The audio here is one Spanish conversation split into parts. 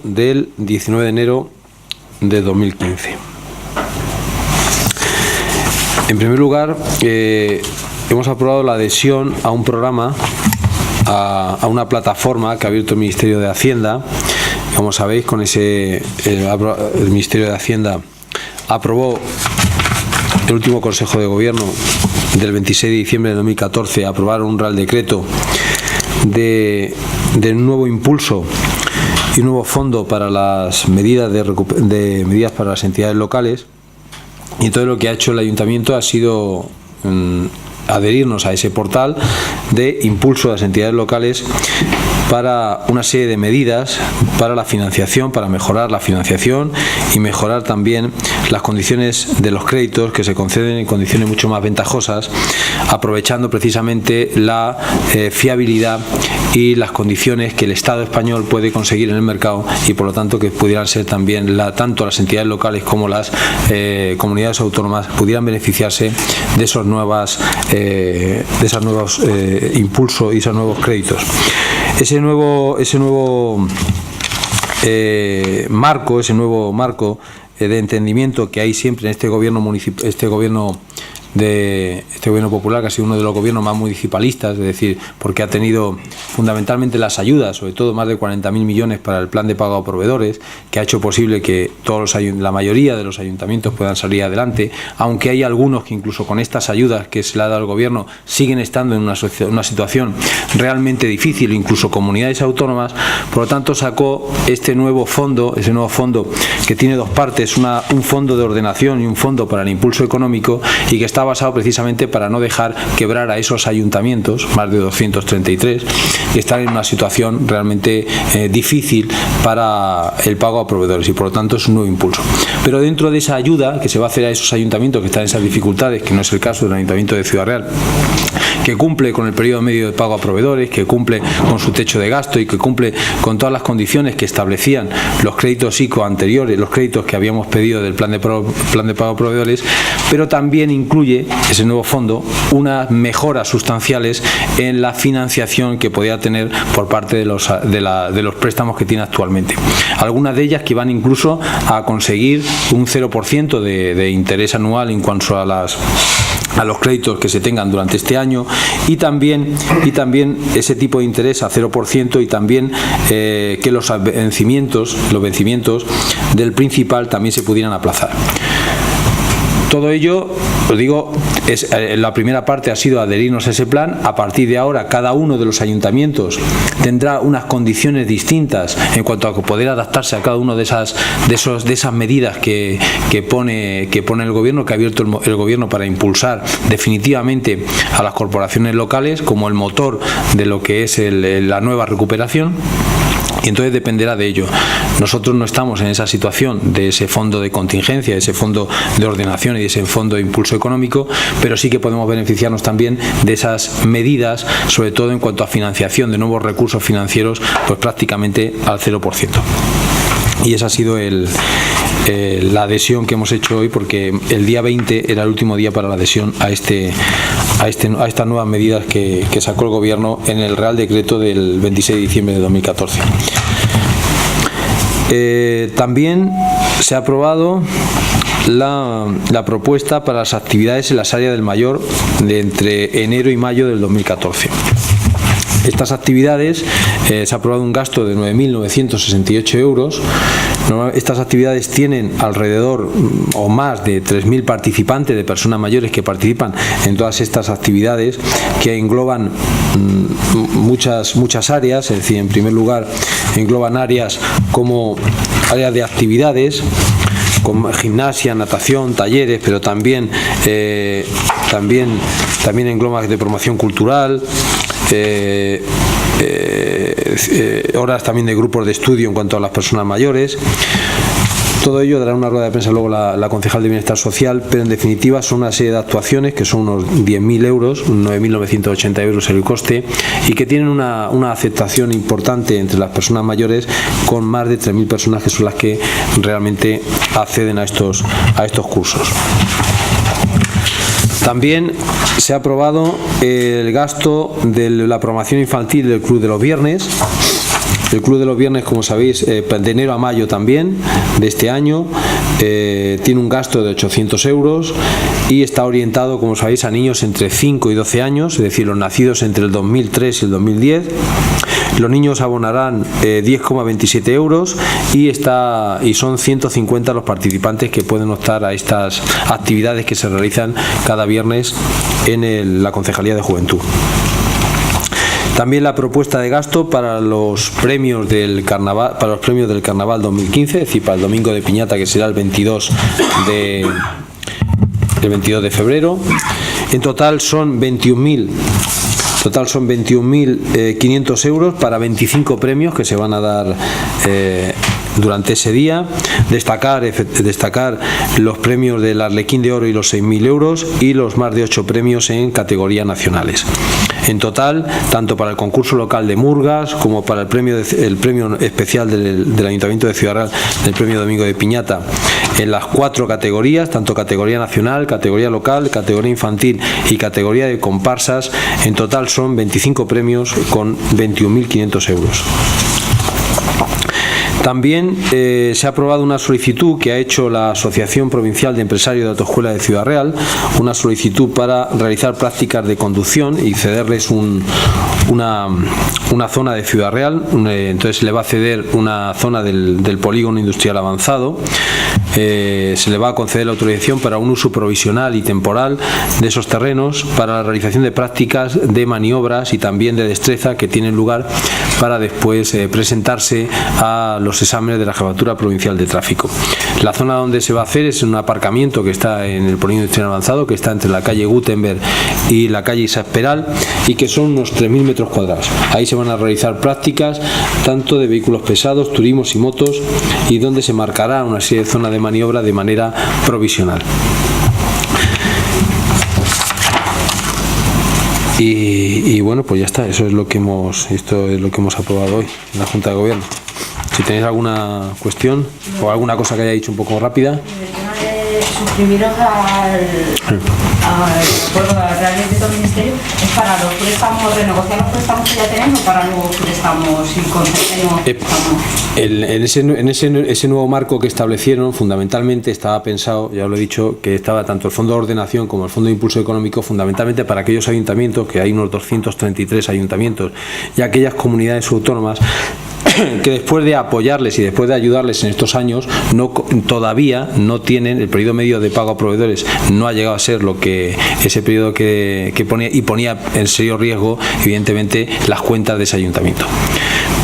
del 19 de enero de 2015. En primer lugar, hemos aprobado la adhesión a un programa, a una plataforma que ha abierto el Ministerio de Hacienda. Como sabéis, con el Ministerio de Hacienda aprobó el último Consejo de Gobierno del 26 de diciembre de 2014, aprobaron un Real Decreto de nuevo impulso y un nuevo fondo para las medidas medidas para las entidades locales. Y todo lo que ha hecho el Ayuntamiento ha sido adherirnos a ese portal de impulso a las entidades locales para una serie de medidas para la financiación, para mejorar la financiación y mejorar también las condiciones de los créditos que se conceden en condiciones mucho más ventajosas, aprovechando precisamente la fiabilidad y las condiciones que el Estado español puede conseguir en el mercado, y por lo tanto que pudieran ser también tanto las entidades locales como las comunidades autónomas pudieran beneficiarse de esos nuevos impulsos y esos nuevos créditos. Ese nuevo marco de entendimiento que hay siempre en este gobierno popular, que ha sido uno de los gobiernos más municipalistas, es decir, porque ha tenido fundamentalmente las ayudas, sobre todo más de 40.000 millones para el plan de pago a proveedores, que ha hecho posible que la mayoría de los ayuntamientos puedan salir adelante, aunque hay algunos que incluso con estas ayudas que se le ha dado al gobierno siguen estando en una situación realmente difícil, incluso comunidades autónomas. Por lo tanto, sacó ese nuevo fondo que tiene dos partes, un fondo de ordenación y un fondo para el impulso económico, y que está basado precisamente para no dejar quebrar a esos ayuntamientos, más de 233, que están en una situación realmente difícil para el pago a proveedores, y por lo tanto es un nuevo impulso. Pero dentro de esa ayuda que se va a hacer a esos ayuntamientos que están en esas dificultades, que no es el caso del Ayuntamiento de Ciudad Real, que cumple con el periodo medio de pago a proveedores, que cumple con su techo de gasto y que cumple con todas las condiciones que establecían los créditos ICO anteriores, los créditos que habíamos pedido del plan de pago a proveedores, pero también incluye ese nuevo fondo unas mejoras sustanciales en la financiación que podía tener por parte de los préstamos que tiene actualmente. Algunas de ellas que van incluso a conseguir un 0% de interés anual en cuanto a los créditos que se tengan durante este año, y también ese tipo de interés a 0%, y también que los vencimientos del principal también se pudieran aplazar. Todo ello, os digo, la primera parte ha sido adherirnos a ese plan. A partir de ahora, cada uno de los ayuntamientos tendrá unas condiciones distintas en cuanto a poder adaptarse a cada una de esas medidas que pone el gobierno, que ha abierto el gobierno para impulsar definitivamente a las corporaciones locales como el motor de lo que es la nueva recuperación. Y entonces dependerá de ello. Nosotros no estamos en esa situación de ese fondo de contingencia, de ese fondo de ordenación y de ese fondo de impulso económico, pero sí que podemos beneficiarnos también de esas medidas, sobre todo en cuanto a financiación de nuevos recursos financieros, pues prácticamente al 0%. Y esa ha sido la adhesión que hemos hecho hoy, porque el día 20 era el último día para la adhesión a estas nuevas medidas que sacó el Gobierno en el Real Decreto del 26 de diciembre de 2014. También se ha aprobado la propuesta para las actividades en las áreas del Mayor de entre enero y mayo del 2014. Estas actividades se ha aprobado un gasto de 9.968 euros. Estas actividades tienen alrededor o más de 3.000 participantes, de personas mayores que participan en todas estas actividades, que engloban muchas áreas. Es decir, en primer lugar engloban áreas como áreas de actividades, con gimnasia, natación, talleres, pero también engloba de promoción cultural, horas también de grupos de estudio en cuanto a las personas mayores. Todo ello dará una rueda de prensa luego la concejal de Bienestar Social, pero en definitiva son una serie de actuaciones que son unos 10.000 euros, 9.980 euros el coste, y que tienen una aceptación importante entre las personas mayores, con más de 3.000 personas que son las que realmente acceden a estos cursos. También se ha aprobado el gasto de la programación infantil del Club de los Viernes. El Club de los Viernes, como sabéis, de enero a mayo también de este año, tiene un gasto de 800 euros y está orientado, como sabéis, a niños entre 5 y 12 años, es decir, los nacidos entre el 2003 y el 2010. Los niños abonarán 10,27 euros y son 150 los participantes que pueden optar a estas actividades que se realizan cada viernes en la Concejalía de Juventud. También la propuesta de gasto para los premios del Carnaval, 2015, es decir, para el Domingo de Piñata, que será el 22 de febrero. En total son 21.500 euros para 25 premios que se van a dar durante ese día. Destacar los premios del Arlequín de Oro y los 6.000 euros y los más de 8 premios en categorías nacionales. En total, tanto para el concurso local de Murgas como para el premio especial del Ayuntamiento de Ciudad Real, del premio Domingo de Piñata, en las 4 categorías, tanto categoría nacional, categoría local, categoría infantil y categoría de comparsas, en total son 25 premios con 21.500 euros. También se ha aprobado una solicitud que ha hecho la Asociación Provincial de Empresarios de Autoescuela de Ciudad Real, una solicitud para realizar prácticas de conducción y cederles una zona de Ciudad Real. Entonces se le va a ceder una zona del polígono industrial avanzado. Se le va a conceder la autorización para un uso provisional y temporal de esos terrenos para la realización de prácticas de maniobras y también de destreza que tienen lugar para después presentarse a los exámenes de la Jefatura Provincial de Tráfico. La zona donde se va a hacer es un aparcamiento que está en el polígono industrial avanzado, que está entre la calle Gutenberg y la calle Isaac Peral, y que son unos 3.000 metros cuadrados. Ahí se van a realizar prácticas tanto de vehículos pesados, turismos y motos, y donde se marcará una serie de zonas de maniobra de manera provisional. Y bueno, pues ya está, esto es lo que hemos aprobado hoy en la Junta de Gobierno. Si tenéis alguna cuestión o alguna cosa que haya dicho un poco rápida. El tema de suscribiros al acuerdo de la Real Decreto del Ministerio es para los préstamos, renegociar los préstamos que ya tenemos o para nuevos préstamos y concedemos en ese nuevo marco que establecieron, fundamentalmente estaba pensado, ya lo he dicho, que estaba tanto el Fondo de Ordenación como el Fondo de Impulso Económico, fundamentalmente para aquellos ayuntamientos, que hay unos 233 ayuntamientos y aquellas comunidades autónomas que después de apoyarles y después de ayudarles en estos años todavía no tienen el periodo medio de pago a proveedores, no ha llegado a ser lo que ese periodo que ponía en serio riesgo evidentemente las cuentas de ese ayuntamiento.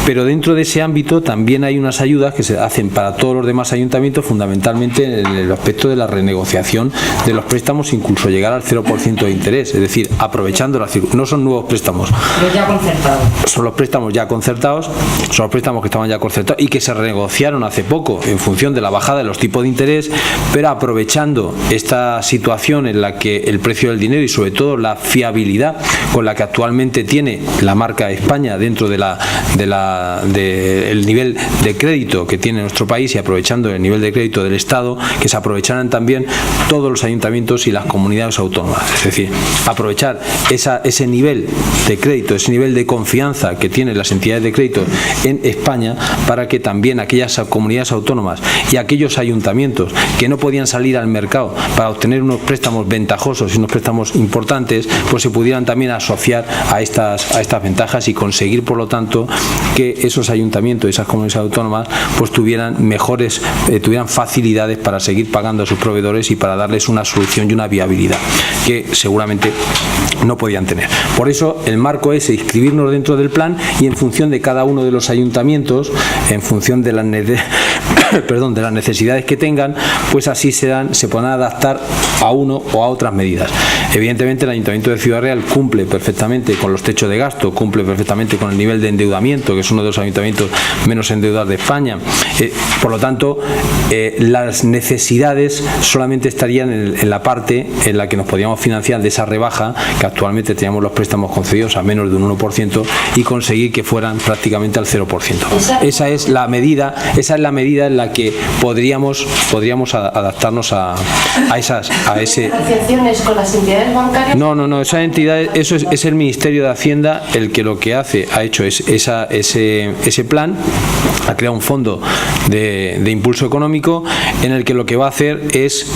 Pero dentro de ese ámbito también hay unas ayudas que se hacen para todos los demás ayuntamientos, fundamentalmente en el aspecto de la renegociación de los préstamos, incluso llegar al 0% de interés, es decir, aprovechando no son nuevos préstamos, pero ya concertados. Son los préstamos ya concertados, son los préstamos que estaban ya concertados y que se renegociaron hace poco en función de la bajada de los tipos de interés, pero aprovechando esta situación en la que el precio del dinero y sobre todo la fiabilidad con la que actualmente tiene la marca España dentro del nivel de crédito que tiene nuestro país, y aprovechando el nivel de crédito del Estado, que se aprovecharan también todos los ayuntamientos y las comunidades autónomas, es decir, aprovechar ese nivel de crédito, ese nivel de confianza que tienen las entidades de crédito en España, para que también aquellas comunidades autónomas y aquellos ayuntamientos que no podían salir al mercado para obtener unos préstamos ventajosos y unos préstamos importantes, pues se pudieran también asociar a estas ventajas y conseguir, por lo tanto, que esos ayuntamientos y esas comunidades autónomas pues tuvieran facilidades para seguir pagando a sus proveedores y para darles una solución y una viabilidad que seguramente no podían tener. Por eso el marco es inscribirnos dentro del plan y en función de cada uno de los ayuntamientos, en función de las necesidades que tengan, pues así se podrán adaptar a uno o a otras medidas. Evidentemente el Ayuntamiento de Ciudad Real cumple perfectamente con los techos de gasto, cumple perfectamente con el nivel de endeudamiento, que es uno de los ayuntamientos menos endeudados de España. Por lo tanto, las necesidades solamente estarían en la parte en la que nos podíamos financiar de esa rebaja, que actualmente teníamos los préstamos concedidos a menos de un 1%, y conseguir que fueran prácticamente al 0%. Esa es la medida en la que podríamos adaptarnos a ese... ¿Negociaciones con las entidades bancarias? No, esa entidad, eso es el Ministerio de Hacienda el que lo que ha hecho es ese plan, ha creado un fondo de impulso económico en el que lo que va a hacer es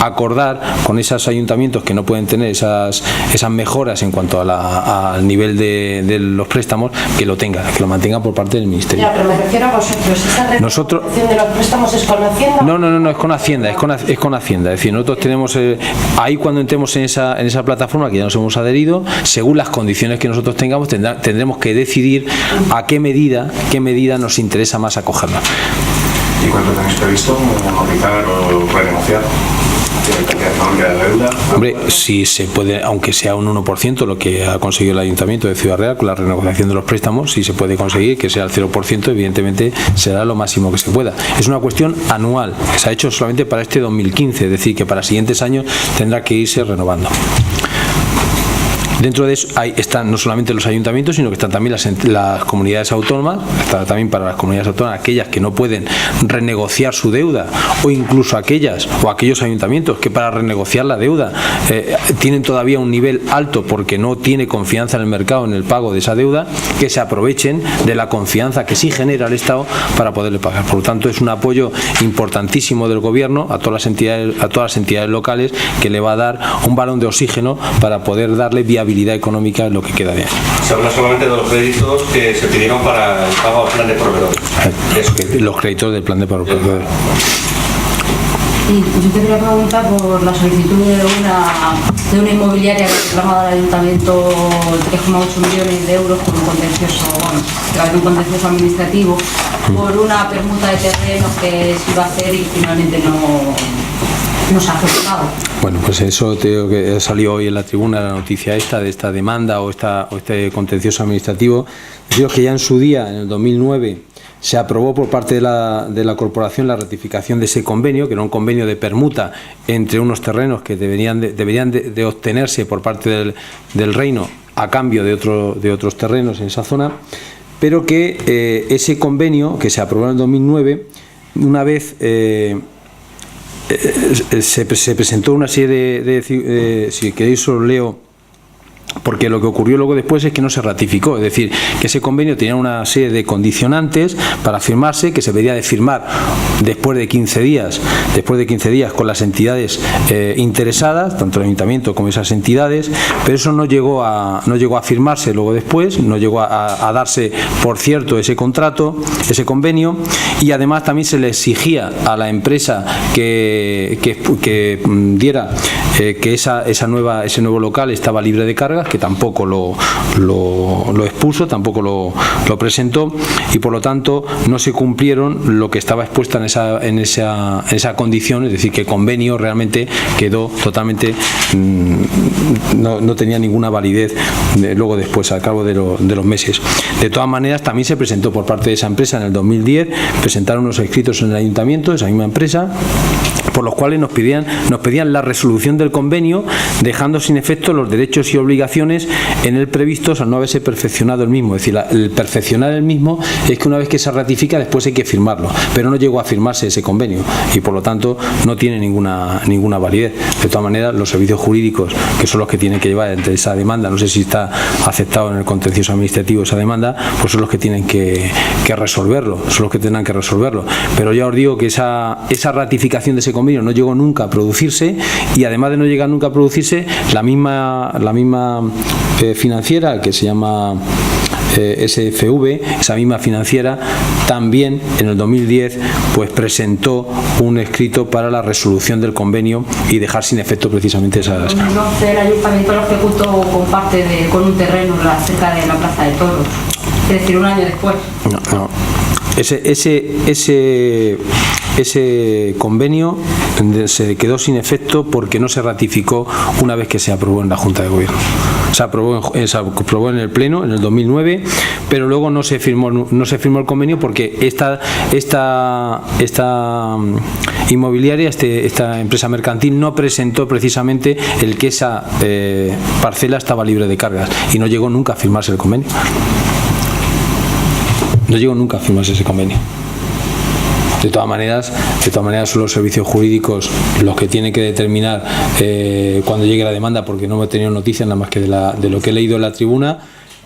acordar con esos ayuntamientos que no pueden tener esas mejoras en cuanto al nivel de los préstamos, que lo mantengan por parte del Ministerio. Ya, pero me refiero a vosotros. ¿Esa renegociación de los préstamos es con Hacienda? No, es con Hacienda, es con Hacienda. Es decir, nosotros tenemos ahí, cuando entremos en esa plataforma que ya nos hemos adherido, según las condiciones que nosotros tengamos, tendremos que decidir a qué medida nos interesa más acogerla. ¿Y cuánto tenéis previsto modificar o renegociar? Hombre, si se puede, aunque sea un 1%, lo que ha conseguido el Ayuntamiento de Ciudad Real con la renegociación de los préstamos, si se puede conseguir que sea el 0%, evidentemente será lo máximo que se pueda. Es una cuestión anual, que se ha hecho solamente para este 2015, es decir, que para siguientes años tendrá que irse renovando. Dentro de eso están no solamente los ayuntamientos, sino que están también las comunidades autónomas. Está también para las comunidades autónomas aquellas que no pueden renegociar su deuda, o incluso aquellos ayuntamientos que para renegociar la deuda tienen todavía un nivel alto porque no tiene confianza en el mercado en el pago de esa deuda, que se aprovechen de la confianza que sí genera el Estado para poderle pagar. Por lo tanto, es un apoyo importantísimo del Gobierno a todas las entidades locales, que le va a dar un balón de oxígeno para poder darle viabilidad económica en lo que queda de año. Se habla solamente de los créditos que se pidieron para el pago al plan de proveedores. Los créditos del plan de proveedores. Y yo te quería preguntar por la solicitud de una inmobiliaria que ha reclamado al Ayuntamiento 3,8 millones de euros por un contencioso administrativo por una permuta de terrenos que se iba a hacer y finalmente no se ha ejecutado. Bueno, pues eso que salió hoy en la tribuna, la noticia de esta demanda o este contencioso administrativo. Digo que ya en su día, en el 2009, se aprobó por parte de la corporación la ratificación de ese convenio, que era un convenio de permuta entre unos terrenos que deberían de obtenerse por parte del Reino a cambio de otros terrenos en esa zona, pero que ese convenio, que se aprobó en el 2009, una vez se presentó una serie de si queréis os leo, porque lo que ocurrió luego después es que no se ratificó, es decir, que ese convenio tenía una serie de condicionantes para firmarse, que se debería de firmar después de 15 días con las entidades interesadas, tanto el Ayuntamiento como esas entidades, pero eso no llegó a firmarse luego después, no llegó a darse por cierto ese contrato, ese convenio, y además también se le exigía a la empresa que diera que ese nuevo local estaba libre de cargas, que tampoco lo expuso, tampoco lo presentó, y por lo tanto no se cumplieron lo que estaba expuesta en esa condición, es decir, que el convenio realmente quedó totalmente, no tenía ninguna validez luego después, al cabo de los meses. De todas maneras, también se presentó por parte de esa empresa en el 2010, presentaron unos escritos en el Ayuntamiento, esa misma empresa, por los cuales nos pedían la resolución del convenio, dejando sin efecto los derechos y obligaciones en él previstos al no haberse perfeccionado el mismo. Es decir, el perfeccionar el mismo es que una vez que se ratifica después hay que firmarlo, pero no llegó a firmarse ese convenio y por lo tanto no tiene ninguna validez. De todas maneras, los servicios jurídicos, que son los que tienen que llevar entre esa demanda, no sé si está aceptado en el contencioso administrativo esa demanda, pues son los que tienen que resolverlo, son los que tendrán que resolverlo. Pero ya os digo que esa ratificación de ese convenio no llegó nunca a producirse, y además de no llegar nunca a producirse, la misma financiera, que se llama SFV, esa misma financiera, también en el 2010 pues presentó un escrito para la resolución del convenio y dejar sin efecto precisamente esas. En 2011 el Ayuntamiento lo ejecutó con un terreno cerca de la Plaza de Toros, es decir, un año después. No. Ese convenio se quedó sin efecto porque no se ratificó una vez que se aprobó en la Junta de Gobierno. Se aprobó en el Pleno en el 2009, pero luego no se firmó el convenio porque esta inmobiliaria, esta empresa mercantil, no presentó precisamente el que esa parcela estaba libre de cargas y no llegó nunca a firmarse el convenio. No llegó nunca a firmarse ese convenio. De todas maneras son los servicios jurídicos los que tienen que determinar cuando llegue la demanda, porque no hemos tenido noticias nada más que de lo que he leído en la tribuna.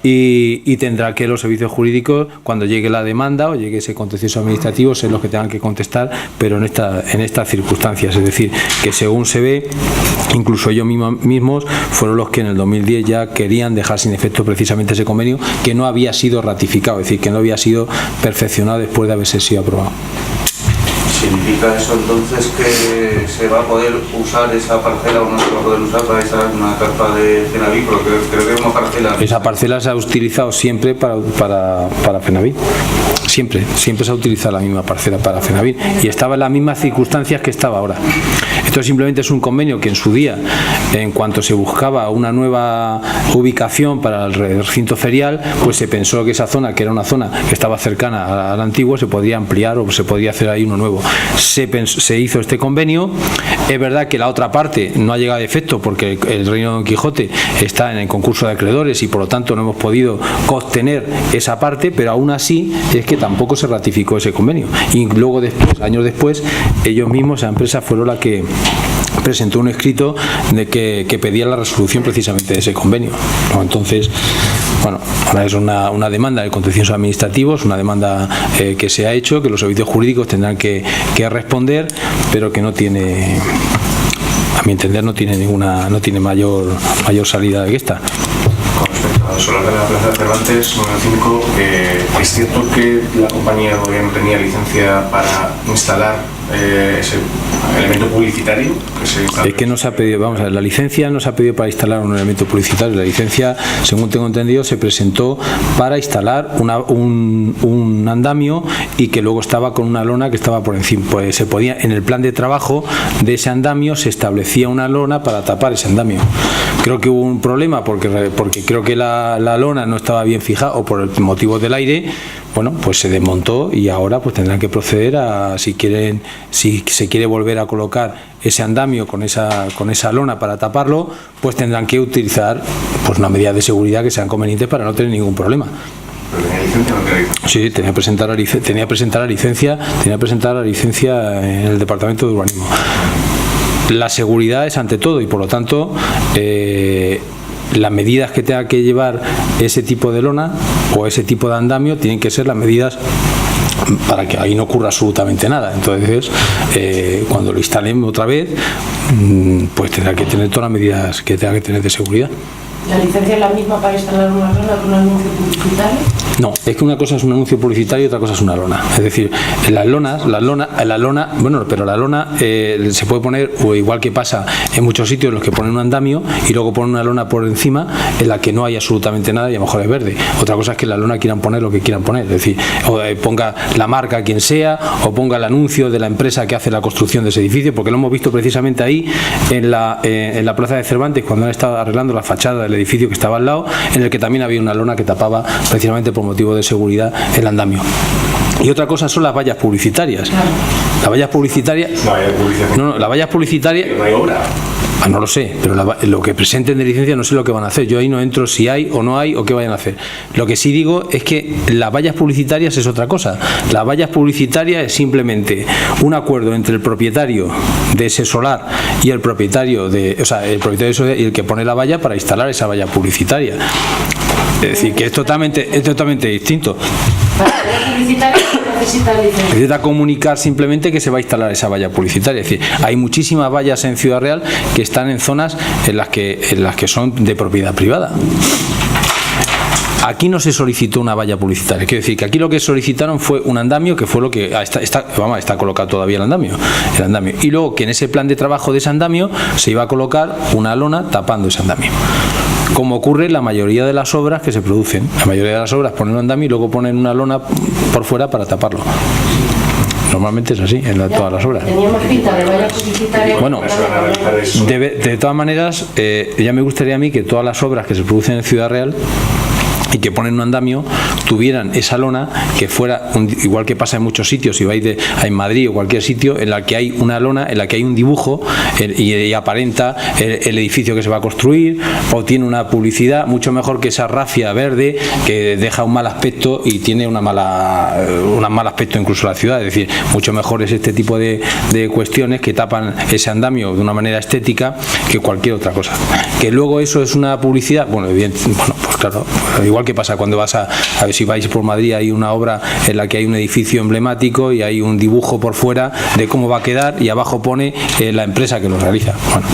Y tendrá que los servicios jurídicos, cuando llegue la demanda o llegue ese contencioso administrativo, ser los que tengan que contestar, pero en estas circunstancias. Es decir, que según se ve, incluso ellos mismos fueron los que en el 2010 ya querían dejar sin efecto precisamente ese convenio, que no había sido ratificado, es decir, que no había sido perfeccionado después de haberse sido aprobado. ¿Significa eso entonces que se va a poder usar esa parcela o no se va a poder usar para instalar una carpa de Fenaví? Porque creo que es una parcela... Esa parcela se ha utilizado siempre para Fenaví. Siempre se ha utilizado la misma parcela para Fenaví y estaba en las mismas circunstancias que estaba ahora. Esto simplemente es un convenio que en su día, en cuanto se buscaba una nueva ubicación para el recinto ferial, pues se pensó que esa zona, que era una zona que estaba cercana al antiguo, se podía ampliar o se podía hacer ahí uno nuevo. Se hizo este convenio. Es verdad que la otra parte no ha llegado a efecto porque el Reino de Don Quijote está en el concurso de acreedores y por lo tanto no hemos podido obtener esa parte, pero aún así es que tampoco se ratificó ese convenio. Y luego después, años después, ellos mismos, esa empresa, fueron la que presentó un escrito de que pedía la resolución precisamente de ese convenio, ¿no? Entonces, bueno, ahora es una demanda de contenciosos administrativos, una demanda que se ha hecho, que los servicios jurídicos tendrán que responder, pero que no tiene, a mi entender, no tiene mayor salida de esta. Con respecto a Solar de la Plaza de Cervantes, número 5, ¿es cierto que la compañía todavía no tenía licencia para instalar ese elemento publicitario? Es que no se ha pedido, vamos a ver, la licencia no se ha pedido para instalar un elemento publicitario. La licencia, según tengo entendido, se presentó para instalar un andamio y que luego estaba con una lona que estaba por encima. Pues se podía, en el plan de trabajo de ese andamio se establecía una lona para tapar ese andamio. Creo que hubo un problema porque creo que la lona no estaba bien fijada o por el motivo del aire. Bueno, pues se desmontó y ahora pues tendrán que proceder a, si se quiere volver a colocar ese andamio con esa lona para taparlo, pues tendrán que utilizar pues una medida de seguridad que sean convenientes para no tener ningún problema. ¿Pero tenía licencia o no tenía licencia? Sí, tenía que presentar la licencia en el Departamento de Urbanismo. La seguridad es ante todo y por lo tanto las medidas que tenga que llevar ese tipo de lona o ese tipo de andamio tienen que ser las medidas para que ahí no ocurra absolutamente nada. Entonces, cuando lo instalen otra vez, pues tendrá que tener todas las medidas que tenga que tener de seguridad. ¿La licencia es la misma para instalar una lona con un anuncio publicitario? No, es que una cosa es un anuncio publicitario y otra cosa es una lona. Es decir, la lona, bueno, pero la lona se puede poner, o igual que pasa en muchos sitios, los que ponen un andamio y luego ponen una lona por encima en la que no hay absolutamente nada y a lo mejor es verde. Otra cosa es que la lona quieran poner lo que quieran poner, es decir, o ponga la marca quien sea, o ponga el anuncio de la empresa que hace la construcción de ese edificio, porque lo hemos visto precisamente ahí en la Plaza de Cervantes cuando han estado arreglando la fachada del edificio que estaba al lado, en el que también había una lona que tapaba precisamente por motivo de seguridad el andamio. Y otra cosa son las vallas publicitarias. Las vallas publicitarias. No, las vallas publicitarias. No hay obra. No lo sé, pero lo que presenten de licencia no sé lo que van a hacer. Yo ahí no entro si hay o no hay o qué vayan a hacer. Lo que sí digo es que las vallas publicitarias es otra cosa. Las vallas publicitarias es simplemente un acuerdo entre el propietario de ese solar y el propietario el propietario y el que pone la valla para instalar esa valla publicitaria. Es decir, que es totalmente distinto. Para la publicitaria necesita licencia. Necesita comunicar simplemente que se va a instalar esa valla publicitaria. Es decir, hay muchísimas vallas en Ciudad Real que están en zonas en las que son de propiedad privada. Aquí no se solicitó una valla publicitaria, quiero decir que aquí lo que solicitaron fue un andamio, que fue lo que está colocado todavía el andamio, y luego que en ese plan de trabajo de ese andamio se iba a colocar una lona tapando ese andamio, como ocurre en la mayoría de las obras que se producen. La mayoría de las obras ponen un andamio y luego ponen una lona por fuera para taparlo. Normalmente es así en todas las obras. Teníamos pinta de valla publicitaria. Bueno, de todas maneras, ya me gustaría a mí que todas las obras que se producen en Ciudad Real y que ponen un andamio tuvieran esa lona que fuera, igual que pasa en muchos sitios, si vais en Madrid o cualquier sitio, en la que hay una lona, en la que hay un dibujo y aparenta el edificio que se va a construir, o tiene una publicidad, mucho mejor que esa rafia verde que deja un mal aspecto y tiene un mal aspecto incluso la ciudad. Es decir, mucho mejor es este tipo de cuestiones que tapan ese andamio de una manera estética que cualquier otra cosa. Que luego eso es una publicidad, bueno, pues claro, igual que pasa cuando vas a ver si vais por Madrid, hay una obra en la que hay un edificio emblemático y hay un dibujo por fuera de cómo va a quedar y abajo pone la empresa que lo realiza. Bueno.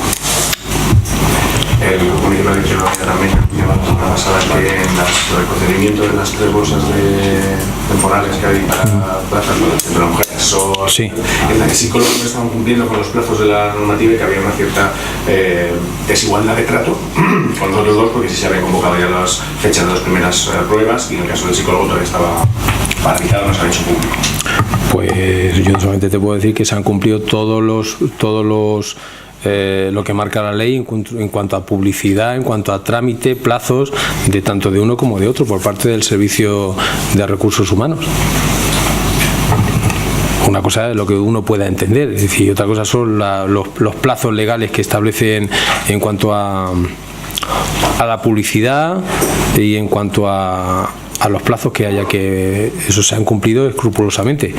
El grupo municipal de Chelo también la semana pasada que en el procedimiento de las 3 bolsas temporales que hay para plazas del centro de mujeres, sí, en la que psicólogos no estaban cumpliendo con los plazos de la normativa y que había una cierta desigualdad de trato con los otros dos, porque sí se habían convocado ya las fechas de las primeras pruebas y en el caso del psicólogo todavía estaba paralizado, no se había hecho público. Pues yo solamente te puedo decir que se han cumplido todos los lo que marca la ley en cuanto a publicidad, en cuanto a trámite, plazos, de tanto de uno como de otro, por parte del Servicio de Recursos Humanos. Una cosa es lo que uno pueda entender, es decir, otra cosa son los plazos legales que establecen en cuanto a la publicidad y en cuanto a los plazos que haya, que eso se han cumplido escrupulosamente.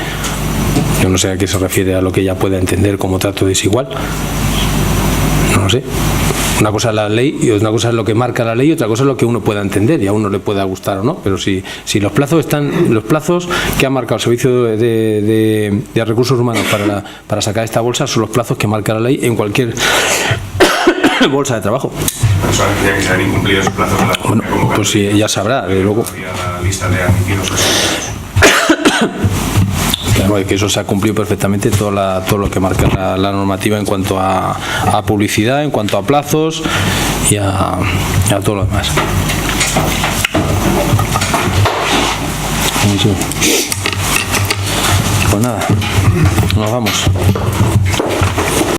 Yo no sé a qué se refiere a lo que ella pueda entender como trato desigual. No lo sé. Una cosa es la ley y otra cosa es lo que marca la ley y otra cosa es lo que uno pueda entender y a uno le pueda gustar o no. Pero si los plazos que ha marcado el Servicio de Recursos Humanos para sacar esta bolsa son los plazos que marca la ley en cualquier bolsa de trabajo. Pero solamente que se han incumplido esos plazos de la bueno, pues sí, ya sabrá. Luego la lista de admitidos. Claro, que eso se ha cumplido perfectamente todo lo que marca la normativa en cuanto a publicidad, en cuanto a plazos y a todo lo demás. Pues nada, nos vamos.